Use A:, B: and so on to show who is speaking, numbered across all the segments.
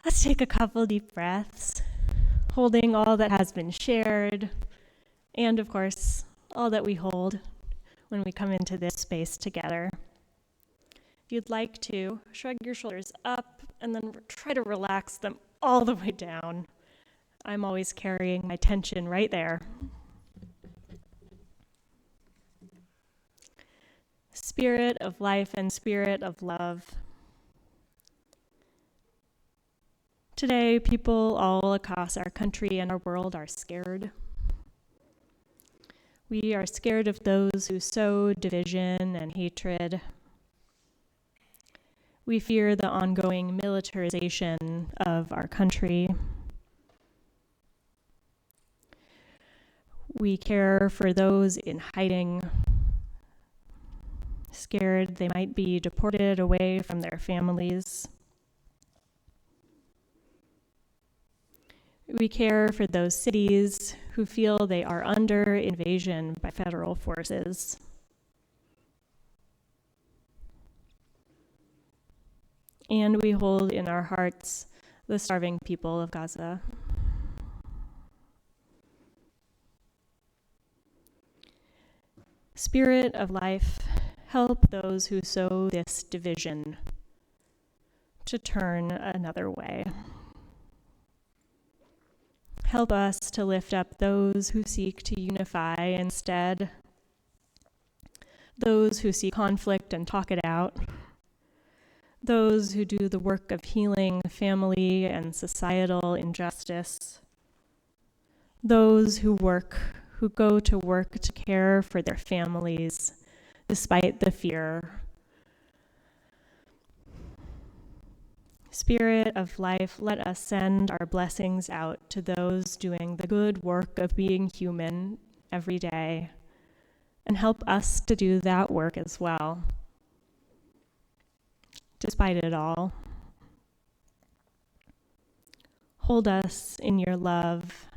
A: Let's take a couple deep breaths, holding all that has been shared, and of course, all that we hold when we come into this space together. If you'd like to, shrug your shoulders up and then try to relax them all the way down. I'm always carrying my tension right there. Spirit of life and spirit of love. Today, people all across our country and our world are scared. We are scared of those who sow division and hatred. We fear the ongoing militarization of our country. We care for those in hiding, scared they might be deported away from their families. We care for those cities who feel they are under invasion by federal forces. And we hold in our hearts the starving people of Gaza. Spirit of life, help those who sow this division to turn another way. Help us to lift up those who seek to unify instead, those who see conflict and talk it out, those who do the work of healing family and societal injustice, those who go to work to care for their families despite the fear. Spirit of life, let us send our blessings out to those doing the good work of being human every day, and help us to do that work as well, despite it all. Hold us in your love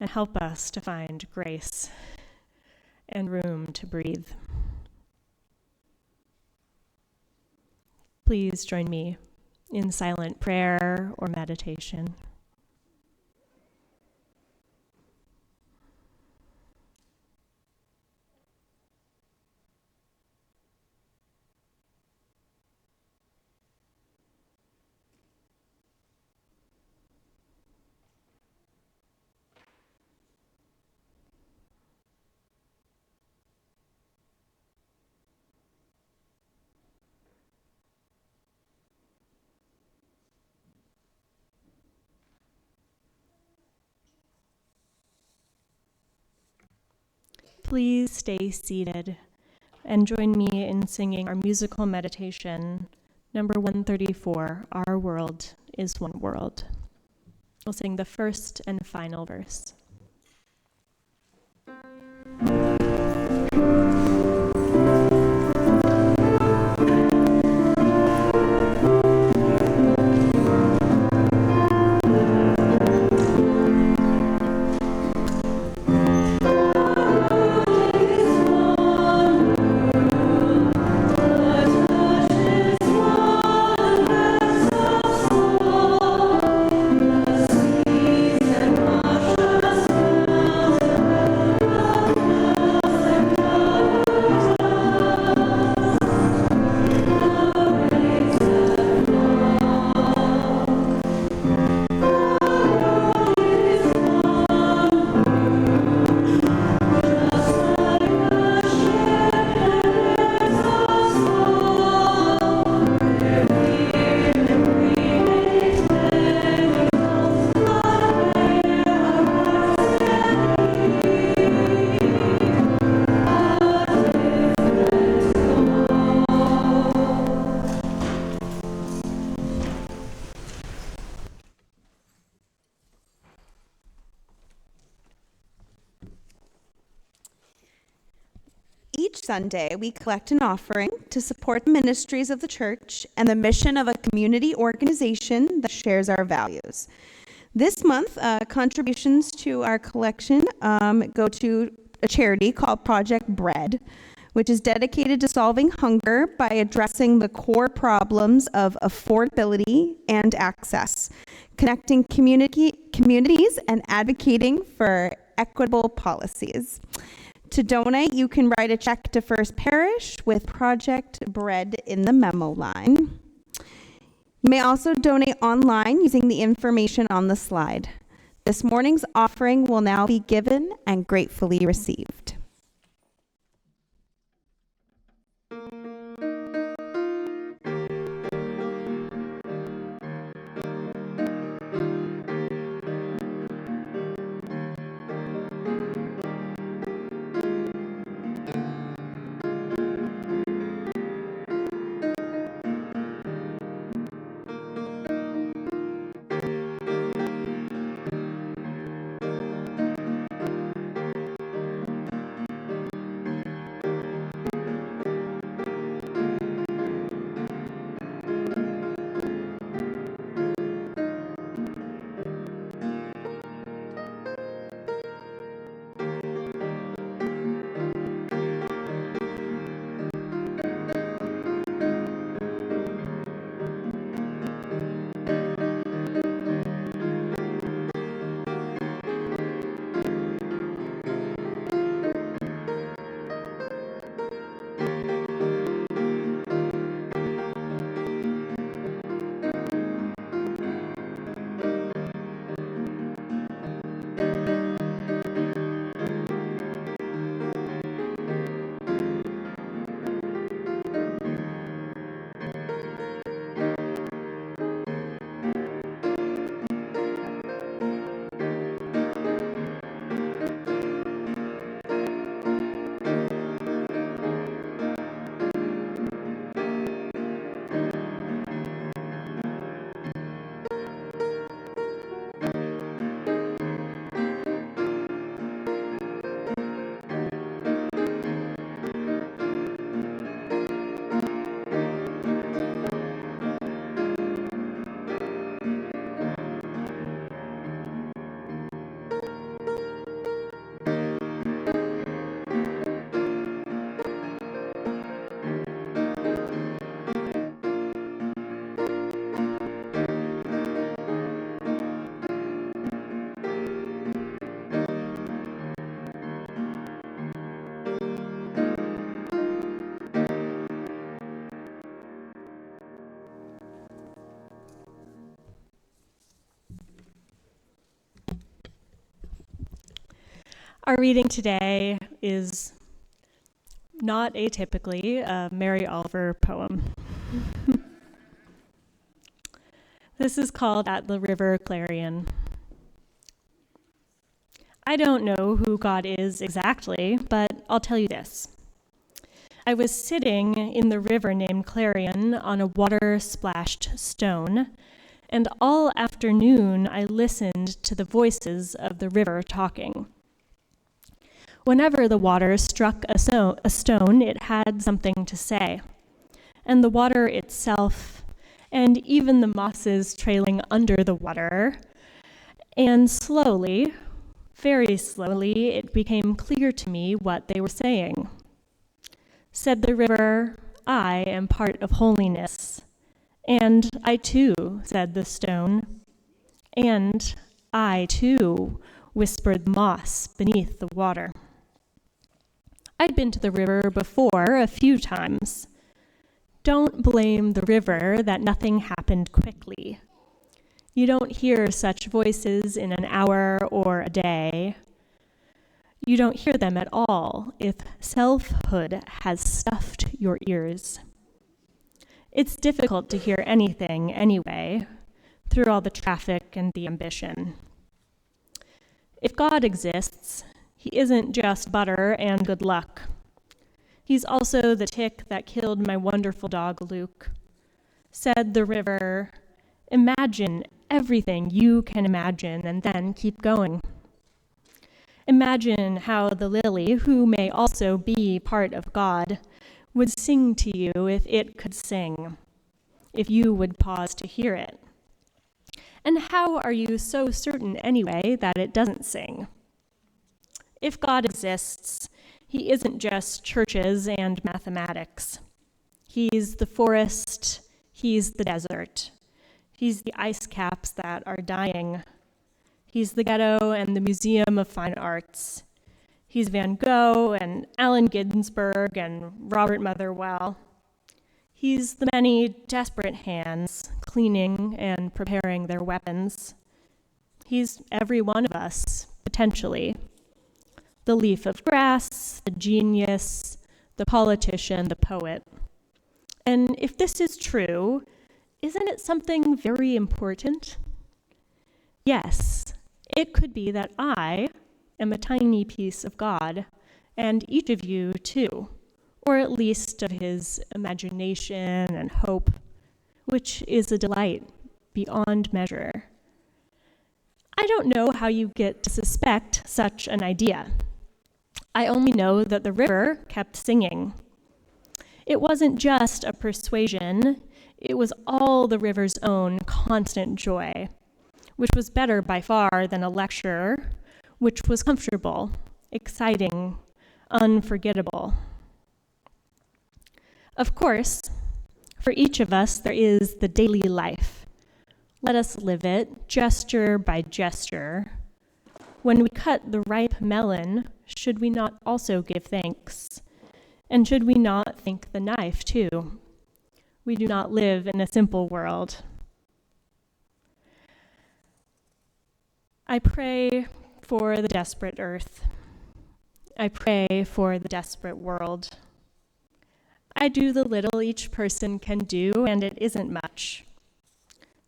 A: and help us to find grace and room to breathe. Please join me in silent prayer or meditation. Please stay seated and join me in singing our musical meditation, number 134, Our World is One World. We'll sing the first and final verse.
B: Each Sunday, we collect an offering to support the ministries of the church and the mission of a community organization that shares our values. This month, contributions to our collection go to a charity called Project Bread, which is dedicated to solving hunger by addressing the core problems of affordability and access, connecting communities and advocating for equitable policies. To donate, you can write a check to First Parish with Project Bread in the memo line. You may also donate online using the information on the slide. This morning's offering will now be given and gratefully received.
A: Our reading today is not atypically a Mary Oliver poem. This is called At the River Clarion. I don't know who God is exactly, but I'll tell you this. I was sitting in the river named Clarion on a water-splashed stone, and all afternoon I listened to the voices of the river talking. Whenever the water struck a stone, it had something to say. And the water itself, and even the mosses trailing under the water, and slowly, very slowly, it became clear to me what they were saying. Said the river, I am part of holiness. And I too, said the stone. And I too, whispered the moss beneath the water. I'd been to the river before a few times. Don't blame the river that nothing happened quickly. You don't hear such voices in an hour or a day. You don't hear them at all if selfhood has stuffed your ears. It's difficult to hear anything anyway, through all the traffic and the ambition. If God exists, He isn't just butter and good luck. He's also the tick that killed my wonderful dog, Luke. Said the river, imagine everything you can imagine and then keep going. Imagine how the lily, who may also be part of God, would sing to you if it could sing, if you would pause to hear it. And how are you so certain anyway that it doesn't sing? If God exists, He isn't just churches and mathematics. He's the forest, he's the desert. He's the ice caps that are dying. He's the ghetto and the Museum of Fine Arts. He's Van Gogh and Allen Ginsberg and Robert Motherwell. He's the many desperate hands cleaning and preparing their weapons. He's every one of us, potentially. The leaf of grass, the genius, the politician, the poet. And if this is true, isn't it something very important? Yes, it could be that I am a tiny piece of God, and each of you too, or at least of his imagination and hope, which is a delight beyond measure. I don't know how you get to suspect such an idea. I only know that the river kept singing. It wasn't just a persuasion, it was all the river's own constant joy, which was better by far than a lecture, which was comfortable, exciting, unforgettable. Of course, for each of us, there is the daily life. Let us live it, gesture by gesture. When we cut the ripe melon, should we not also give thanks? And should we not thank the knife, too? We do not live in a simple world. I pray for the desperate earth. I pray for the desperate world. I do the little each person can do, and it isn't much.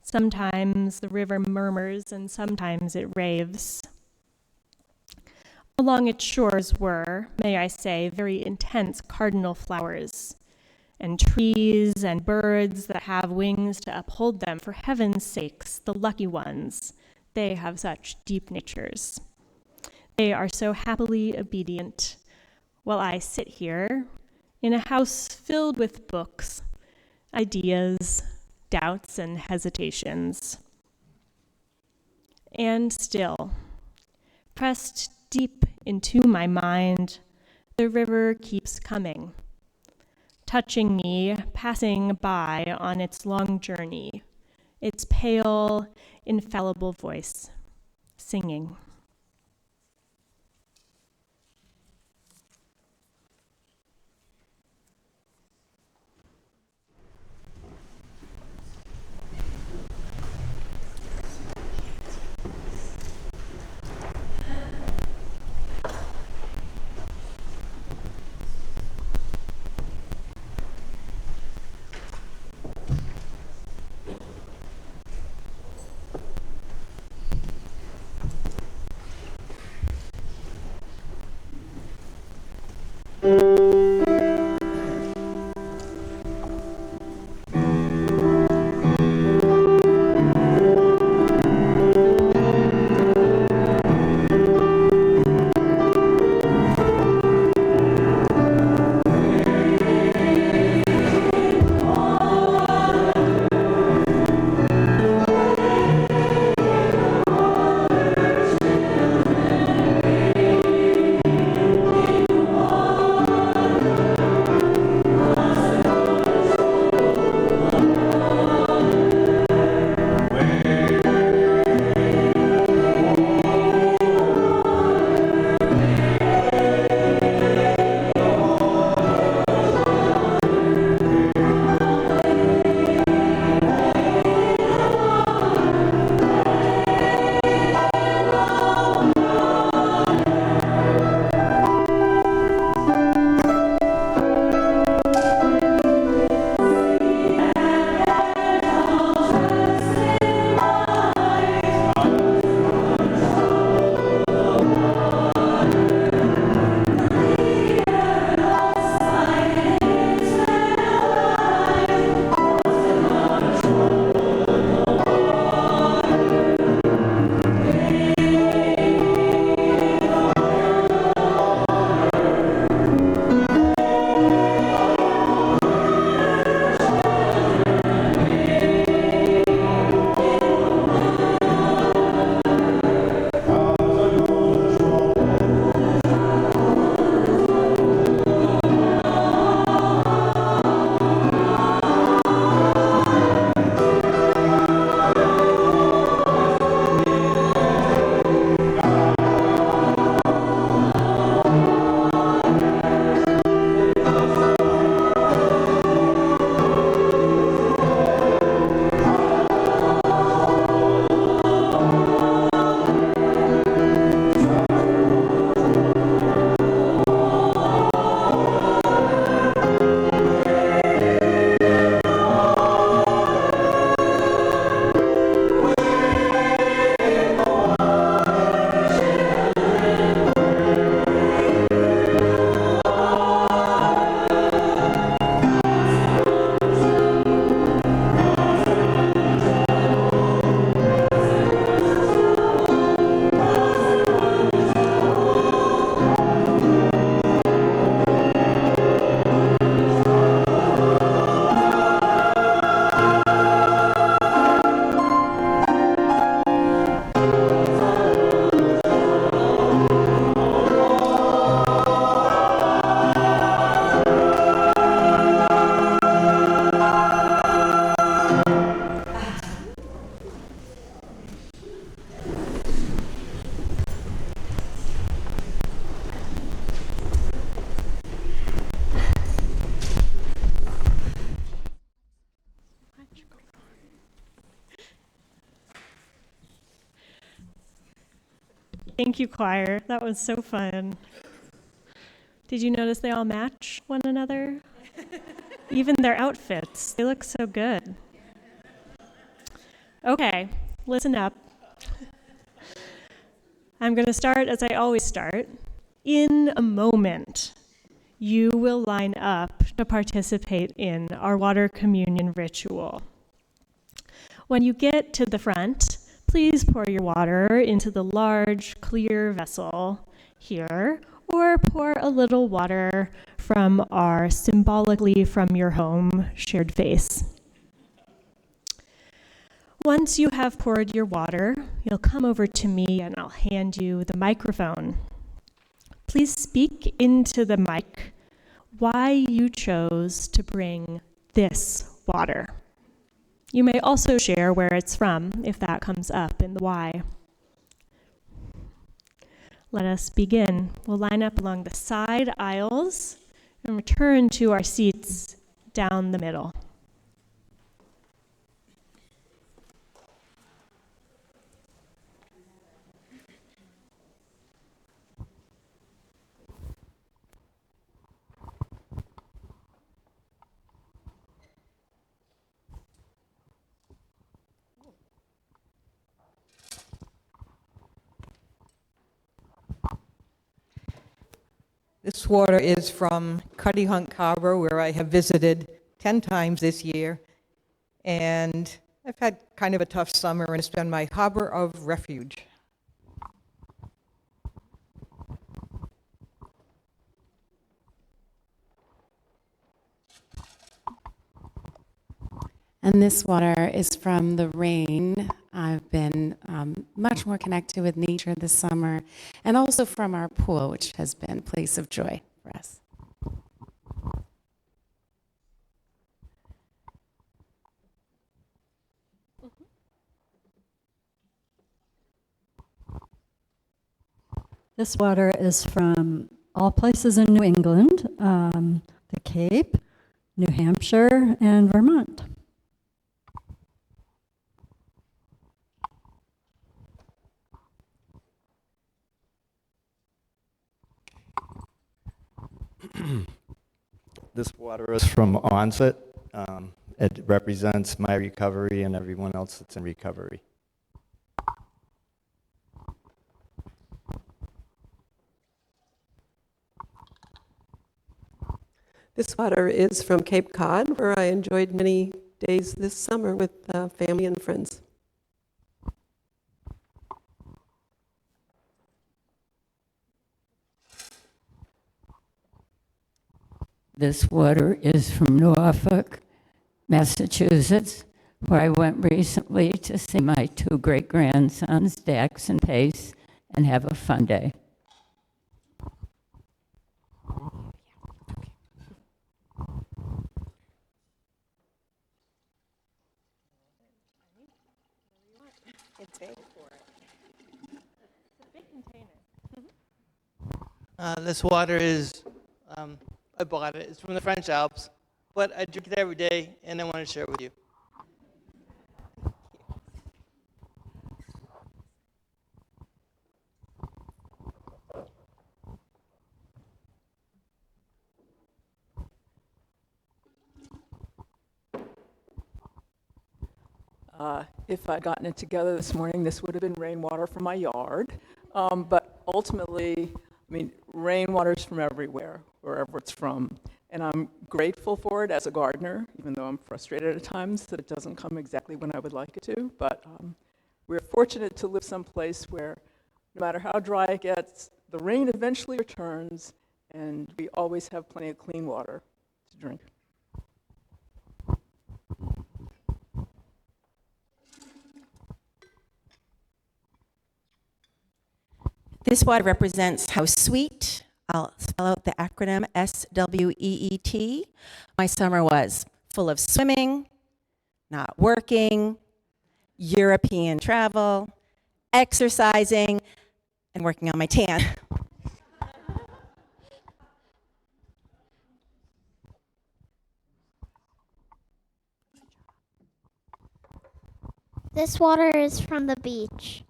A: Sometimes the river murmurs, and sometimes it raves. Along its shores were, may I say, very intense cardinal flowers, and trees and birds that have wings to uphold them. For heaven's sakes, the lucky ones, they have such deep natures. They are so happily obedient, while I sit here in a house filled with books, ideas, doubts, and hesitations. And still, pressed deep into my mind, the river keeps coming, touching me, passing by on its long journey, its pale, infallible voice, singing. Thank you, choir. That was so fun. Did you notice they all match one another? Even their outfits, they look so good. Okay, listen up. I'm going to start as I always start. In a moment, you will line up to participate in our water communion ritual. When you get to the front, please pour your water into the large, clear vessel here, or pour a little water from our symbolically from your home shared vase. Once you have poured your water, you'll come over to me and I'll hand you the microphone. Please speak into the mic why you chose to bring this water. You may also share where it's from if that comes up in the why. Let us begin. We'll line up along the side aisles and return to our seats down the middle.
C: This water is from Cuttyhunk Harbor, where I have visited 10 times this year, and I've had kind of a tough summer, and it's been my harbor of refuge.
D: And this water is from the rain. I've been much more connected with nature this summer, and also from our pool, which has been a place of joy for us.
E: This water is from all places in New England, the Cape, New Hampshire, and Vermont.
F: This water is from Onset. It represents my recovery and everyone else that's in recovery.
G: This water is from Cape Cod, where I enjoyed many days this summer with family and friends.
H: This water is from Norfolk, Massachusetts, where I went recently to see my two great-grandsons, Dax and Pace, and have a fun day.
I: This water is, I bought it. It's from the French Alps, but I drink it every day, and I want to share it with you.
J: If I'd gotten it together this morning, this would have been rainwater from my yard. But ultimately, I mean, rainwater's from everywhere, wherever it's from. And I'm grateful for it as a gardener, even though I'm frustrated at times that it doesn't come exactly when I would like it to. But we're fortunate to live someplace where no matter how dry it gets, the rain eventually returns, and we always have plenty of clean water to drink.
K: This water represents how sweet, I'll spell out the acronym SWEET, my summer was. Full of swimming, not working, European travel, exercising, and working on my tan.
L: This water is from the beach.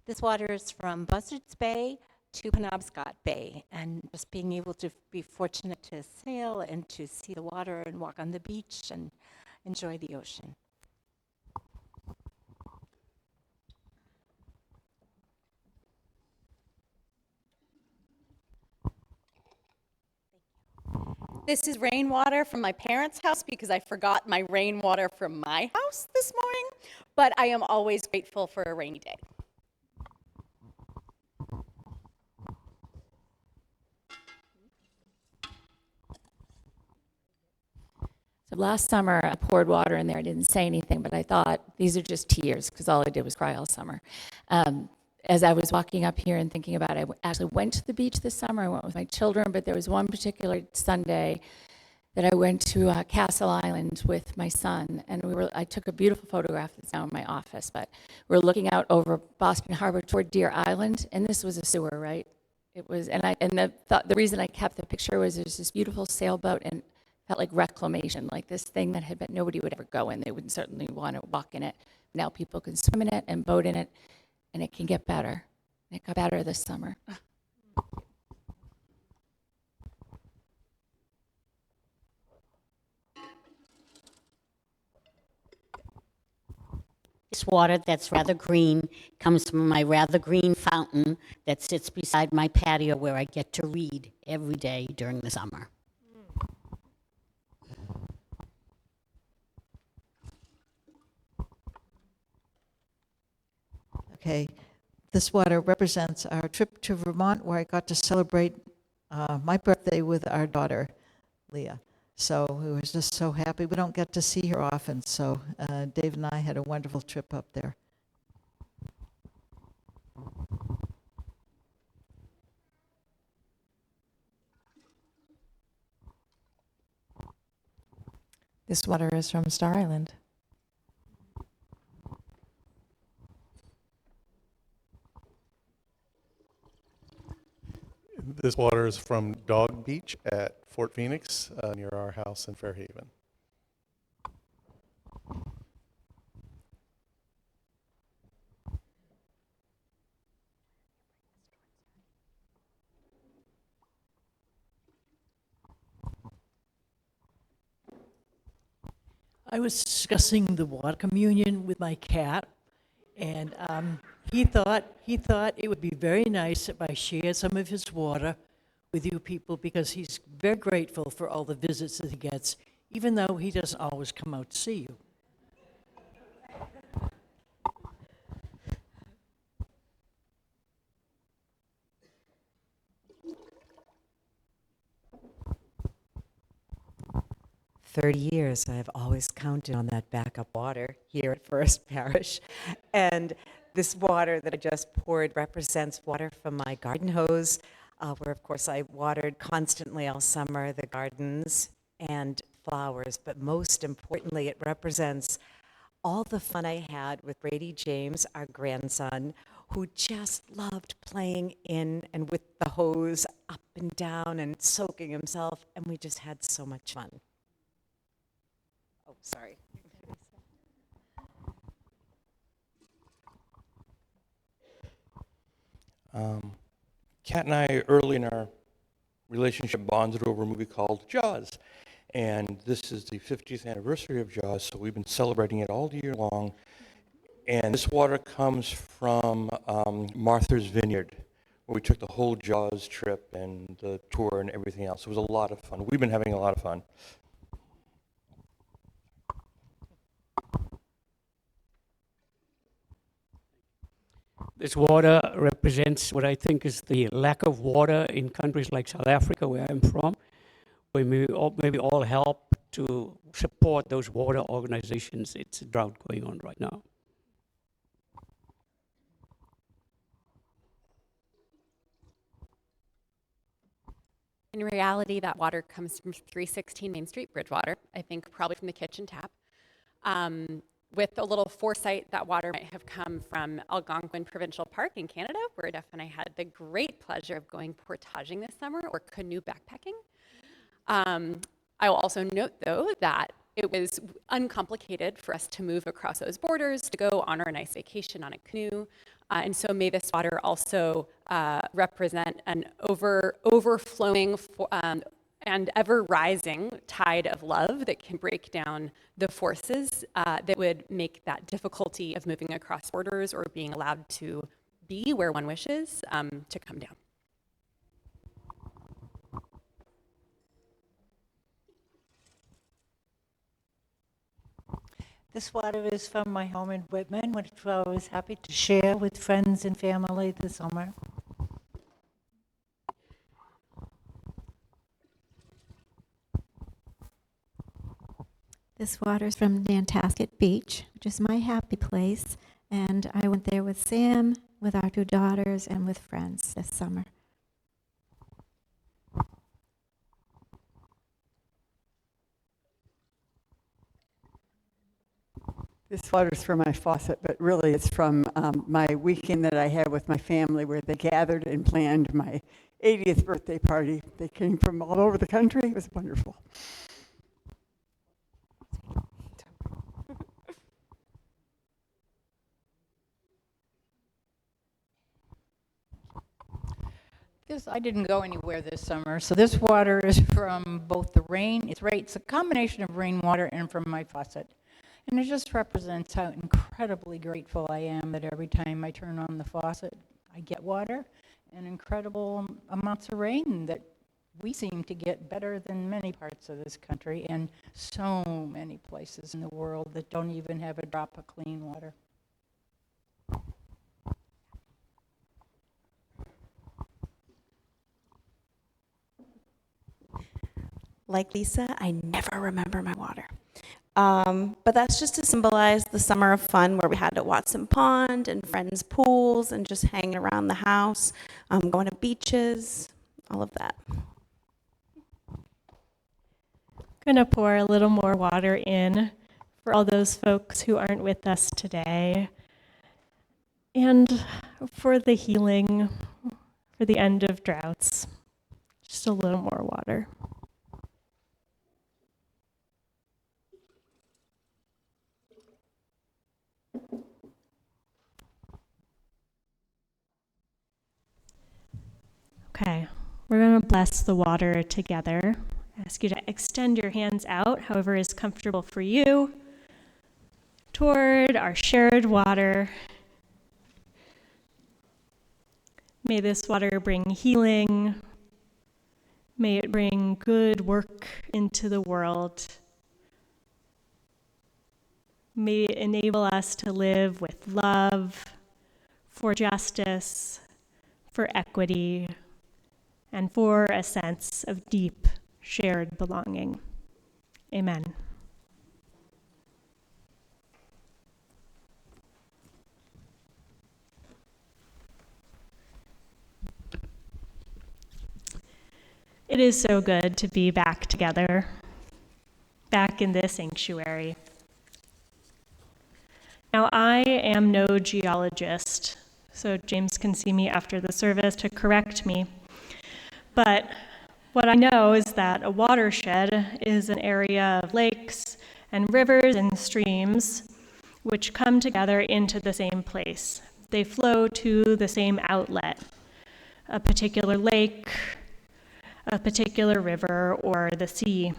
K: This water is from Buzzards Bay to Penobscot Bay, and just being able to be fortunate to sail and to see the water and walk on the beach and enjoy the ocean. This is rainwater from my parents' house because I forgot my rainwater from my house this morning, but I am always grateful for a rainy day.
H: So last summer, I poured water in there. I didn't say anything, but I thought these are just tears because all I did was cry all summer. As I was walking up here and thinking about it, I actually went to the beach this summer. I went with my children, but there was one particular Sunday that I went to Castle Island with my son, and I took a beautiful photograph that's now in my office, but we're looking out over Boston Harbor toward Deer Island, and this was a sewer, right? It was, and the reason I kept the picture was there's this beautiful sailboat, and felt like reclamation, like this thing that had been, nobody would ever go in. They wouldn't certainly want to walk in it. Now people can swim in it and boat in it, and it can get better. It got better this summer.
L: This water that's rather green comes from my rather green fountain that sits beside my patio where I get to read every day during the summer.
M: Okay, this water represents our trip to Vermont where I got to celebrate my birthday with our daughter, Leah. So we were just so happy. We don't get to see her often, so Dave and I had a wonderful trip up there.
N: This water is from Star Island.
O: This water is from Dog Beach at Fort Phoenix, near our house in Fairhaven.
P: I was discussing the water communion with my cat, and he thought it would be very nice if I shared some of his water with you people because he's very grateful for all the visits that he gets, even though he doesn't always come out to see you.
Q: For 30 years, I've always counted on that backup water here at First Parish. And this water that I just poured represents water from my garden hose, where, of course, I watered constantly all summer the gardens and flowers. But most importantly, it represents all the fun I had with Brady James, our grandson, who just loved playing in and with the hose up and down and soaking himself. And we just had so much fun. Oh, sorry.
R: Kat and I, early in our relationship, bonded over a movie called Jaws. And this is the 50th anniversary of Jaws, so we've been celebrating it all year long. And this water comes from Martha's Vineyard, where we took the whole Jaws trip and the tour and everything else. It was a lot of fun. We've been having a lot of fun.
S: This water represents what I think is the lack of water in countries like South Africa, where I'm from, where maybe all help to support those water organizations. It's a drought going on right now.
T: In reality, that water comes from 316 Main Street, Bridgewater, I think probably from the kitchen tap. With a little foresight, that water might have come from Algonquin Provincial Park in Canada, where Jeff and I had the great pleasure of going portaging this summer, or canoe backpacking. I will also note, though, that it was uncomplicated for us to move across those borders, to go on our nice vacation on a canoe. And so may this water also represent an overflowing and ever rising tide of love that can break down the forces that would make that difficulty of moving across borders or being allowed to be where one wishes to come down.
U: This water is from my home in Whitman, which I was happy to share with friends and family this summer.
V: This water is from Nantasket Beach, which is my happy place, and I went there with Sam, with our 2 daughters, and with friends this summer.
W: This water's from my faucet, but really it's from my weekend that I had with my family where they gathered and planned my 80th birthday party. They came from all over the country. It was wonderful.
X: I didn't go anywhere this summer, so this water is from both the rain. It's a combination of rainwater and from my faucet. And it just represents how incredibly grateful I am that every time I turn on the faucet, I get water and incredible amounts of rain that we seem to get better than many parts of this country and so many places in the world that don't even have a drop of clean water.
B: Like Lisa, I never remember my water. But that's just to symbolize the summer of fun where we had at Watson Pond and friends' pools and just hanging around the house, going to beaches, all of that.
A: I'm going to pour a little more water in for all those folks who aren't with us today, and for the healing, for the end of droughts. Just a little more water. Okay, we're going to bless the water together. I ask you to extend your hands out, however is comfortable for you, toward our shared water. May this water bring healing. May it bring good work into the world. May it enable us to live with love, for justice, for equity, and for a sense of deep shared belonging. Amen. It is so good to be back together, back in this sanctuary. Now, I am no geologist, so James can see me after the service to correct me. But what I know is that a watershed is an area of lakes and rivers and streams which come together into the same place. They flow to the same outlet, a particular lake, a particular river, or the sea.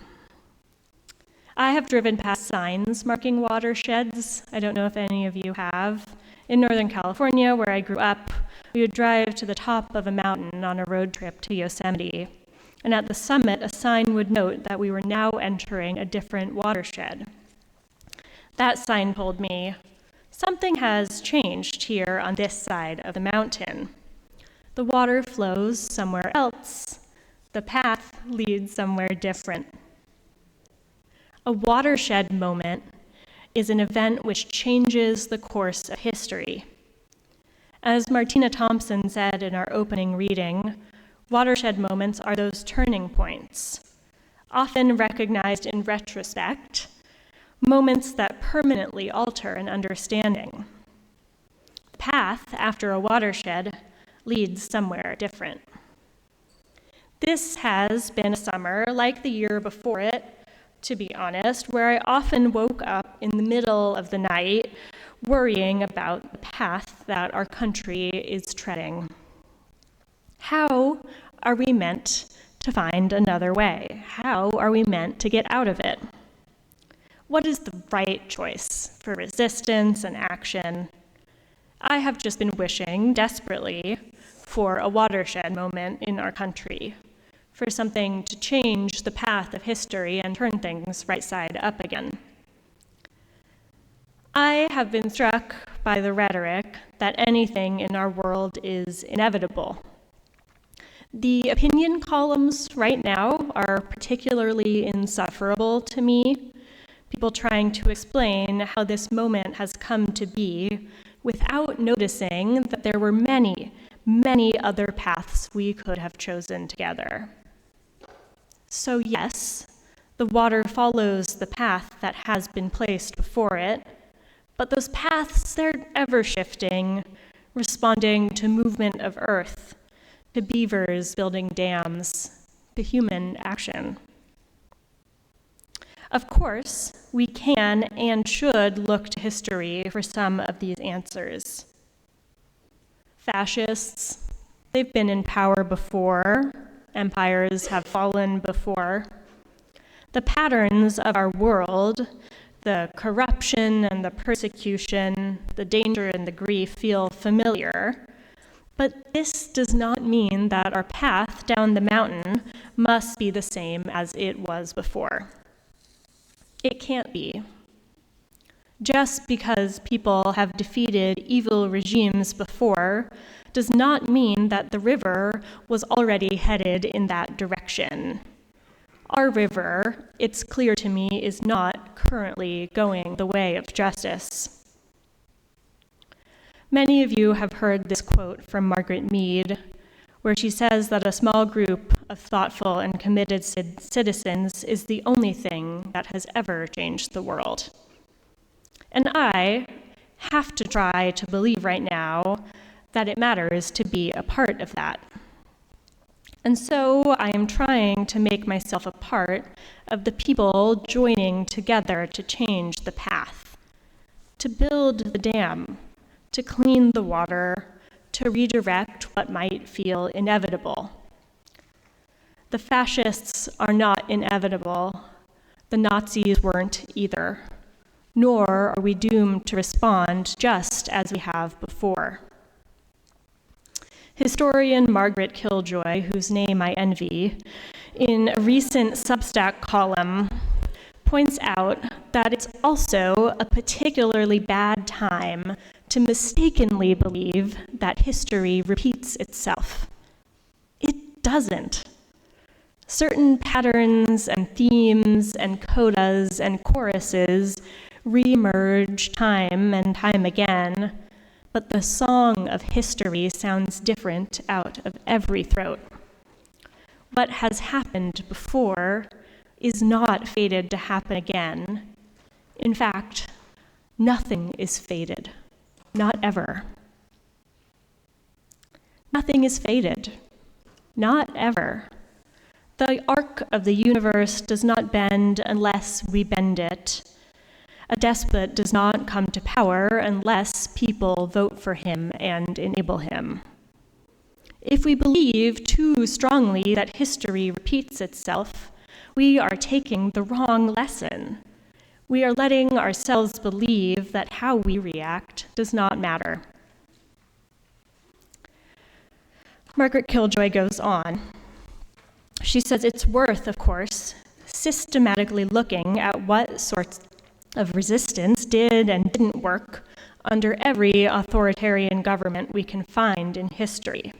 A: I have driven past signs marking watersheds. I don't know if any of you have. In Northern California, where I grew up, we would drive to the top of a mountain on a road trip to Yosemite. And at the summit, a sign would note that we were now entering a different watershed. That sign told me, something has changed here on this side of the mountain. The water flows somewhere else. The path leads somewhere different. A watershed moment is an event which changes the course of history. As Martina Thompson said in our opening reading, watershed moments are those turning points, often recognized in retrospect, moments that permanently alter an understanding. The path after a watershed leads somewhere different. This has been a summer, like the year before it, to be honest, where I often woke up in the middle of the night worrying about the path that our country is treading. How are we meant to find another way? How are we meant to get out of it? What is the right choice for resistance and action? I have just been wishing desperately for a watershed moment in our country, for something to change the path of history and turn things right side up again. I have been struck by the rhetoric that anything in our world is inevitable. The opinion columns right now are particularly insufferable to me. People trying to explain how this moment has come to be without noticing that there were many, many other paths we could have chosen together. So yes, the water follows the path that has been placed before it, but those paths, they're ever-shifting, responding to movement of earth, to beavers building dams, to human action. Of course, we can and should look to history for some of these answers. Fascists, they've been in power before. Empires have fallen before. The patterns of our world, the corruption and the persecution, the danger and the grief feel familiar. But this does not mean that our path down the mountain must be the same as it was before. It can't be. Just because people have defeated evil regimes before does not mean that the river was already headed in that direction. Our river, it's clear to me, is not currently going the way of justice. Many of you have heard this quote from Margaret Mead, where she says that a small group of thoughtful and committed citizens is the only thing that has ever changed the world. And I have to try to believe right now that it matters to be a part of that. And so I am trying to make myself a part of the people joining together to change the path, to build the dam, to clean the water, to redirect what might feel inevitable. The fascists are not inevitable. The Nazis weren't either, nor are we doomed to respond just as we have before. Historian Margaret Killjoy, whose name I envy, in a recent Substack column, points out that it's also a particularly bad time to mistakenly believe that history repeats itself. It doesn't. Certain patterns and themes and codas and choruses reemerge time and time again, but the song of history sounds different out of every throat. What has happened before is not fated to happen again. In fact, nothing is fated, not ever. Nothing is fated, not ever. The arc of the universe does not bend unless we bend it. A despot does not come to power unless people vote for him and enable him. If we believe too strongly that history repeats itself, we are taking the wrong lesson. We are letting ourselves believe that how we react does not matter. Margaret Killjoy goes on. She says it's worth, of course, systematically looking at what sorts of resistance did and didn't work under every authoritarian government we can find in history.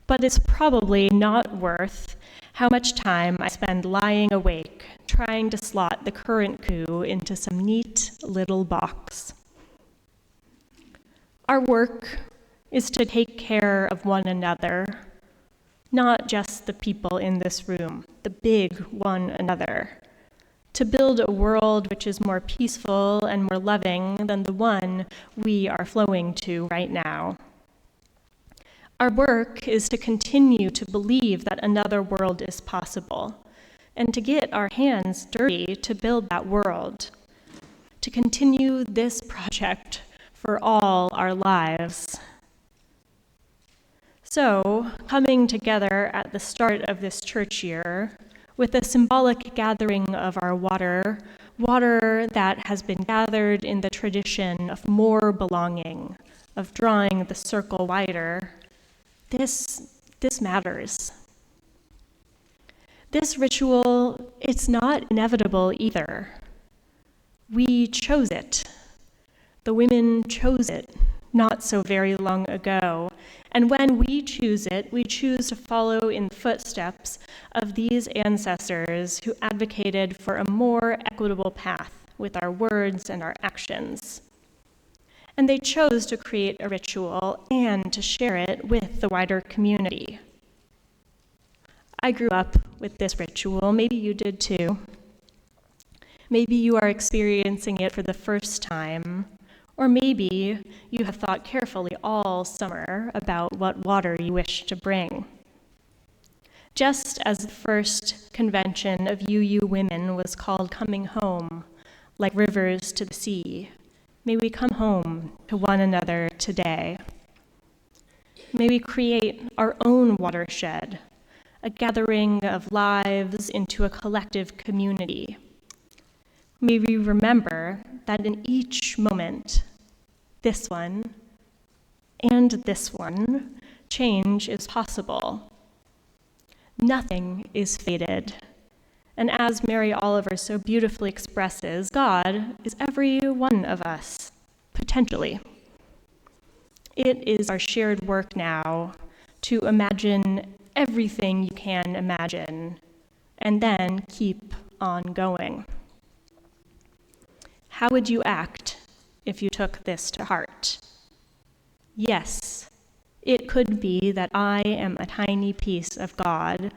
A: But it's probably not worth how much time I spend lying awake trying to slot the current coup into some neat little box. Our work is to take care of one another, not just the people in this room, the big one another, to build a world which is more peaceful and more loving than the one we are flowing to right now. Our work is to continue to believe that another world is possible and to get our hands dirty to build that world, to to continue this project for all our lives. So, coming together at the start of this church year with a symbolic gathering of our water that has been gathered in the tradition of more belonging, of drawing the circle wider, this matters. This ritual, it's not inevitable either. We chose it. The women chose it not so very long ago. And when we choose it, we choose to follow in the footsteps of these ancestors who advocated for a more equitable path with our words and our actions. And they chose to create a ritual and to share it with the wider community. I grew up with this ritual. Maybe you did too. Maybe you are experiencing it for the first time, or maybe you have thought carefully all summer about what water you wish to bring. Just as the first convention of UU women was called Coming Home, like rivers to the sea, may we come home to one another today. May we create our own watershed, a gathering of lives into a collective community. May we remember that in each moment, this one and this one, change is possible. Nothing is fated. And as Mary Oliver so beautifully expresses, God is every one of us, potentially. It is our shared work now to imagine everything you can imagine, and then keep on going. How would you act if you took this to heart? Yes, it could be that I am a tiny piece of God,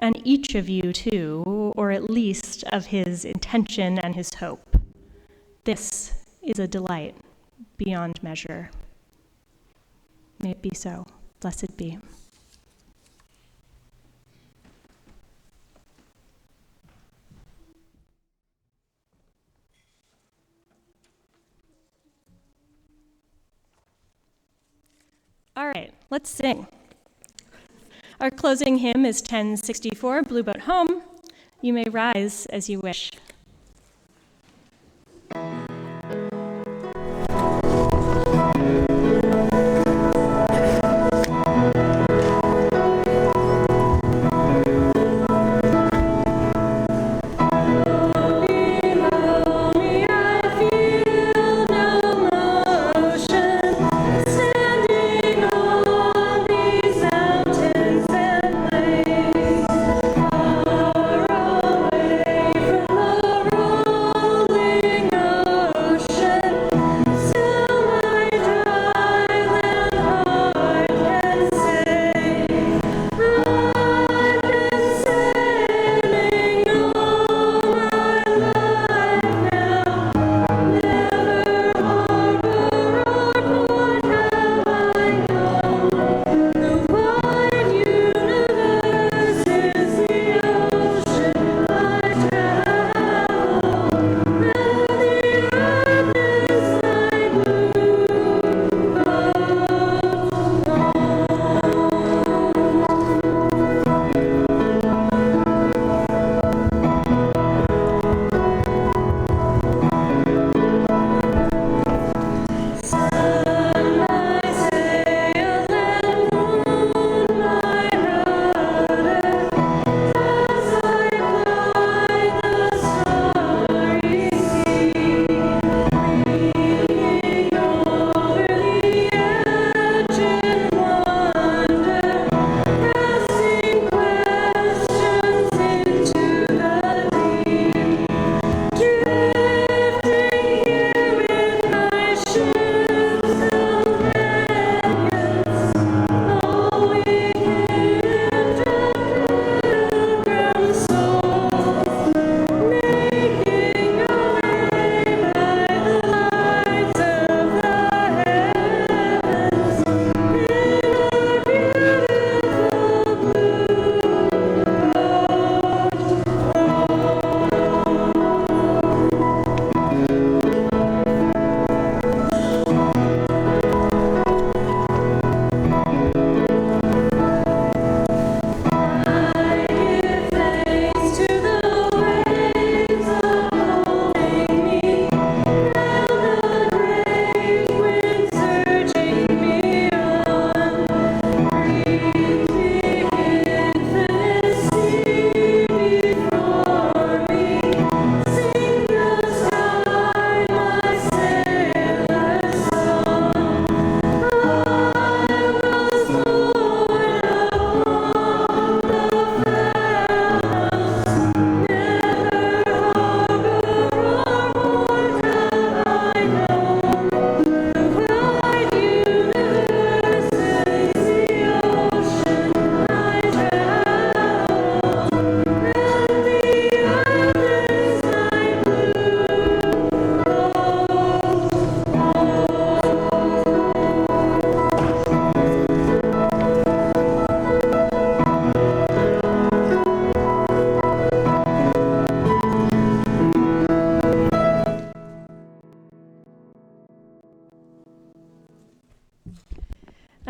A: and each of you too, or at least of his intention and his hope. This is a delight beyond measure. May it be so. Blessed be. All right, let's sing. Our closing hymn is 1064, Blue Boat Home. You may rise as you wish.
C: Far away from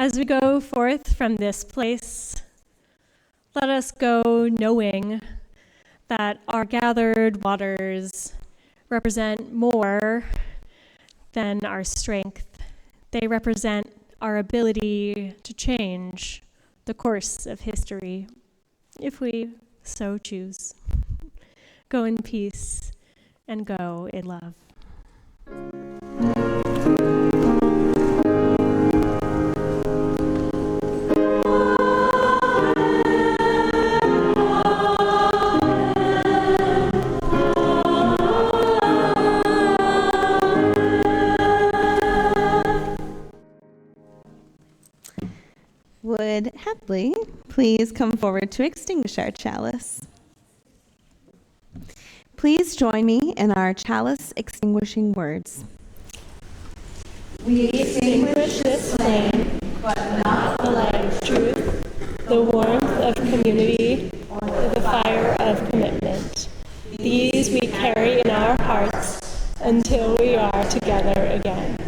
A: As we go forth from this place, let us go knowing that our gathered waters represent more than our strength. They represent our ability to change the course of history, if we so choose. Go in peace and go in love.
B: Would Hadley please come forward to extinguish our chalice? Please join me in our chalice extinguishing words.
A: We extinguish this flame, but not the light of truth, the warmth of community, or the fire of commitment. These we carry in our hearts until we are together again.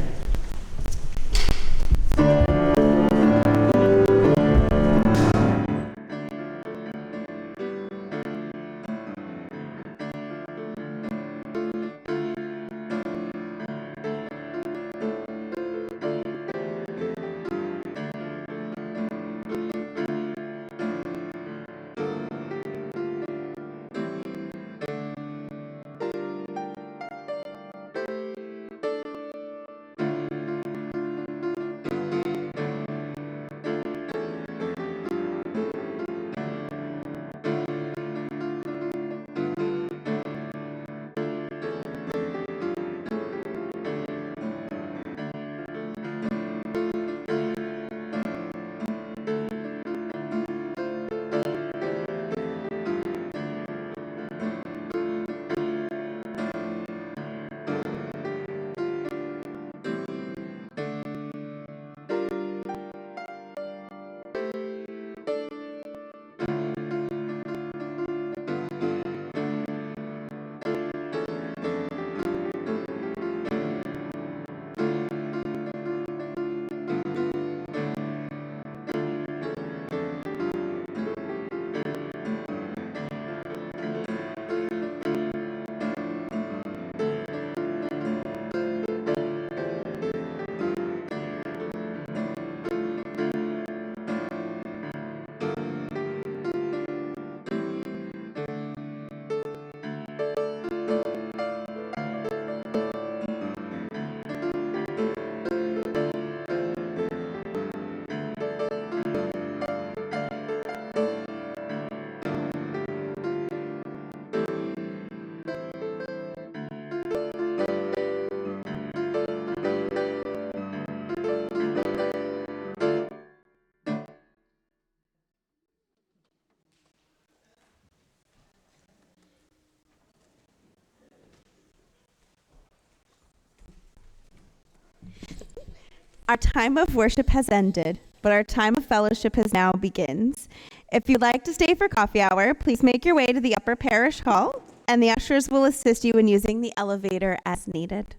B: Our time of worship has ended, but our time of fellowship has now begins. If you'd like to stay for coffee hour, please make your way to the upper parish hall, and the ushers will assist you in using the elevator as needed.